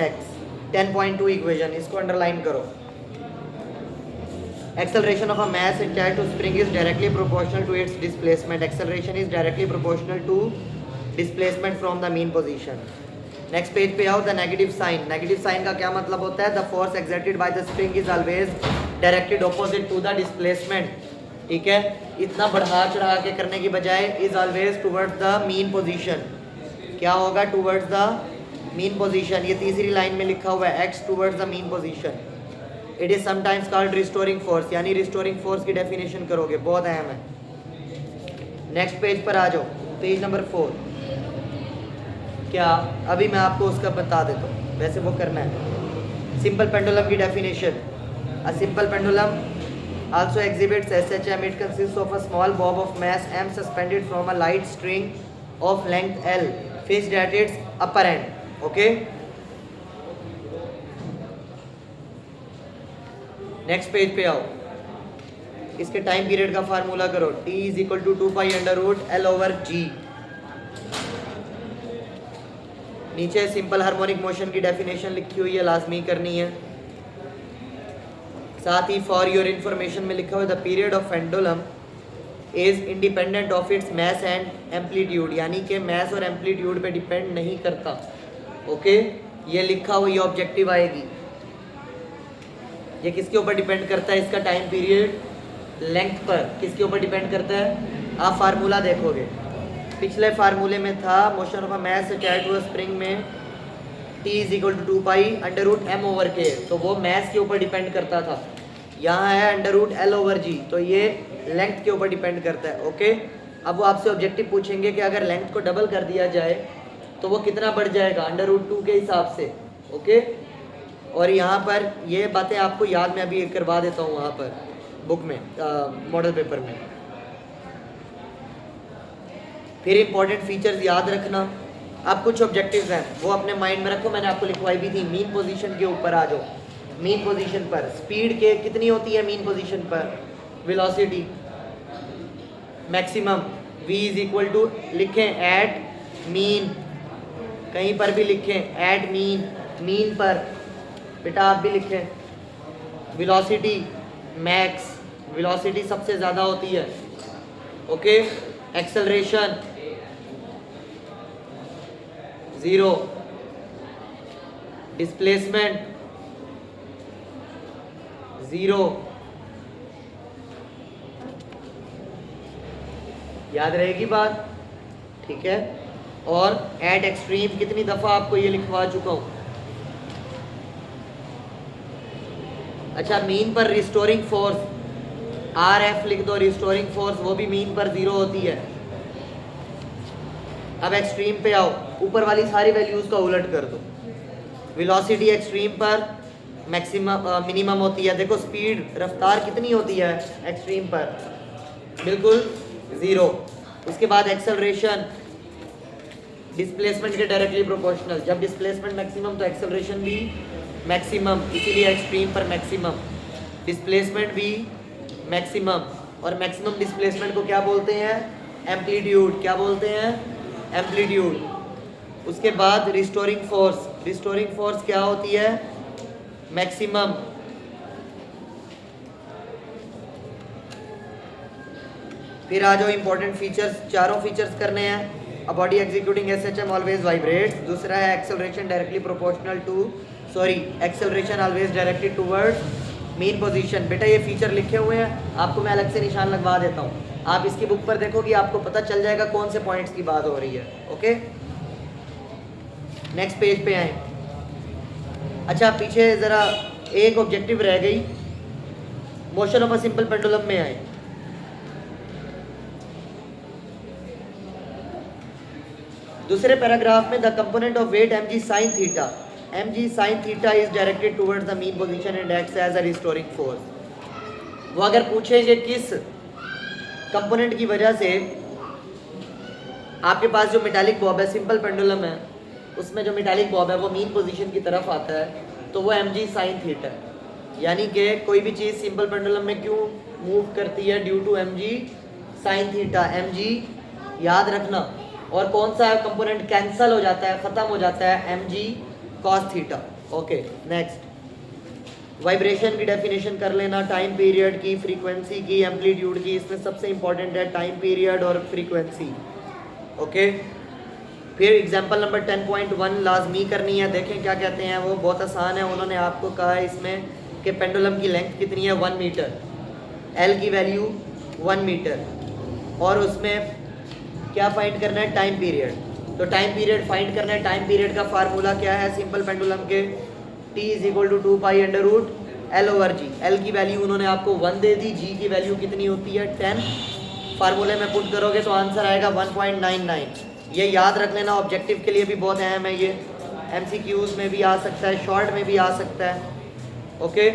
X 10.2 equation, इसको underline करो। Acceleration of a mass attached to spring is directly proportional to its displacement. Acceleration is directly proportional to displacement from the mean position. Next page पे आओ। The negative sign. Negative sign का क्या मतलब होता है? The force exerted by the spring is always directed opposite to the displacement. ठीक है, इतना बढ़ा चढ़ा के करने की बजाय is always towards the mean position. क्या होगा? Towards the mean position. ये तीसरी लाइन में लिखा हुआ है, X towards the mean position. It is sometimes called restoring force, यानी रिस्टोरिंग फोर्स की डेफिनेशन करोगे, बहुत अहम है। नेक्स्ट पेज पर आ जाओ, पेज नंबर 4। क्या अभी मैं आपको उसका बता देता हूँ, वैसे वो करना है। सिंपल पेंडुलम की definition. A simple pendulum also exhibits SHM. It consists of a small bob of mass m suspended from a light string of length L fixed at its upper end. Okay. Next page पे आओ। इसके time period का formula करो। T is equal to 2 pi under root L over G। नीचे simple harmonic motion की definition लिखी हुई है, लाजमी करनी है। साथ ही फॉर योर इंफॉर्मेशन में लिखा हुआ है the period of pendulum is independent of its mass and amplitude, यानी कि मैस और एम्पलीट्यूड पे डिपेंड नहीं करता। ओके, ये लिखा हुआ, ये ऑब्जेक्टिव आएगी। ये किसके ऊपर डिपेंड करता है? इसका टाइम पीरियड लेंथ पर किसके ऊपर डिपेंड करता है? आप फार्मूला देखोगे, पिछले फार्मूले में था motion of a mass attached to a spring में T is equal to 2 pi under root M over K, तो वो मैस के ऊपर डिपेंड करता था। यहाँ है under root L over G, तो ये लेंथ के ऊपर डिपेंड करता है। ओके, अब वो आपसे ऑब्जेक्टिव पूछेंगे कि अगर लेंथ को डबल कर दिया जाए तो वो कितना बढ़ जाएगा? अंडर रूट 2 के हिसाब से। ओके, और यहाँ पर ये बातें आपको याद मैं अभी करवा देता हूँ वहाँ पर बुक में, मॉडल पेपर में। फिर इंपॉर्टेंट फीचर्स याद रखना। अब कुछ ऑब्जेक्टिव्स हैं, वो अपने माइंड में रखो, मैंने आपको लिखवाई भी थी। मीन पोजीशन के ऊपर आ जाओ। मीन पोजीशन पर स्पीड के कितनी होती है? मीन पोजीशन पर velocity maximum v is equal to, लिखें एट मीन, कहीं पर भी लिखें एट मीन, मीन पर बेटा आप भी लिखें। वेलोसिटी मैक्स, वेलोसिटी सबसे ज़्यादा होती है। Okay, acceleration 0, displacement 0। याद रहेगी बात? ठीक है। और एट एक्सट्रीम कितनी दफ़ा आपको ये लिखवा चुका हूँ। अच्छा, मीन पर रिस्टोरिंग फोर्स RF लिख दो, रिस्टोरिंग फोर्स वो भी मीन पर 0 होती है। अब एक्सट्रीम पे आओ, ऊपर वाली सारी वैल्यूज का उलट कर दो। वेलोसिटी एक्सट्रीम पर मैक्सिमम मिनिमम होती है। देखो स्पीड, रफ्तार कितनी होती है एक्सट्रीम पर? बिल्कुल 0। उसके बाद एक्सेलरेशन डिस्प्लेसमेंट के डायरेक्टली प्रोपोर्शनल। जब डिस्प्लेसमेंट मैक्सिमम तो एक्सेलरेशन भी मैक्सिमम, इसीलिए एक्सट्रीम पर मैक्सिमम। डिस्प्लेसमेंट भी मैक्सिमम, और मैक्सिमम डिस्प्लेसमेंट को क्या बोलते हैं? एम्पलीट्यूड। क्या बोलते हैं? एम्पलीट्यूड। उसके बाद रिस्टोरिंग फोर्स। रिस्टोरिंग फोर्स क्या होती है? मैक्सिमम। फिर आ जाओ इंपॉर्टेंट फीचर्स, चारों फीचर्स करने हैं। A body executing SHM always vibrates. दूसरा है acceleration directly proportional to, acceleration always directed towards mean position. बेटा ये फीचर लिखे हुए हैं, आपको मैं अलग से निशान लगवा देता हूँ। आप इसकी बुक पर देखोगे, आपको पता चल जाएगा कौन से पॉइंट्स की बात हो रही है। ओके, नेक्स्ट पेज पे आए। अच्छा, पीछे ज़रा एक ऑब्जेक्टिव रह गई, motion of a simple pendulum में आए। दूसरे पैराग्राफ में the component of weight mg sin theta, mg sin theta is directed towards the mean position and acts as a restoring force. वो अगर पूछेंगे किस कंपोनेंट की वजह से आपके पास जो मेटालिक बॉब है, सिंपल पेंडुलम है, उसमें जो मेटालिक बॉब है वो मीन पोजीशन की तरफ आता है, तो वो mg sin थीटा है। यानी कि कोई भी चीज़ सिंपल पेंडुलम में क्यों मूव करती है? Due to mg sin theta. mg याद रखना। और कौन सा कंपोनेंट कैंसल हो जाता है, ख़त्म हो जाता है? mg cos theta. Okay next vibration की डेफिनेशन कर लेना, टाइम पीरियड की, फ्रीक्वेंसी की, एम्पलीट्यूड की। इसमें सबसे इंपॉर्टेंट है टाइम पीरियड और फ्रीक्वेंसी। ओके फिर एग्जांपल नंबर 10.1 लाजमी करनी है। देखें क्या कहते हैं, वो बहुत आसान है। उन्होंने आपको कहा है इसमें कि पेंडुलम की लेंथ कितनी है 1 मीटर, एल की वैल्यू 1 मीटर, और उसमें क्या फाइंड करना है, टाइम पीरियड। तो टाइम पीरियड फाइंड करना है। टाइम पीरियड का फार्मूला क्या है सिंपल पेंडुलम के, t = 2 pi under root L/G। L की वैल्यू उन्होंने आपको 1 दे दी, जी की वैल्यू कितनी होती है 10। फार्मूले में पुट करोगे तो आंसर आएगा 1.99। ये याद रख लेना, ऑब्जेक्टिव के लिए भी बहुत अहम है ये, MCQs में भी आ सकता है, शॉर्ट में भी आ सकता है। ओके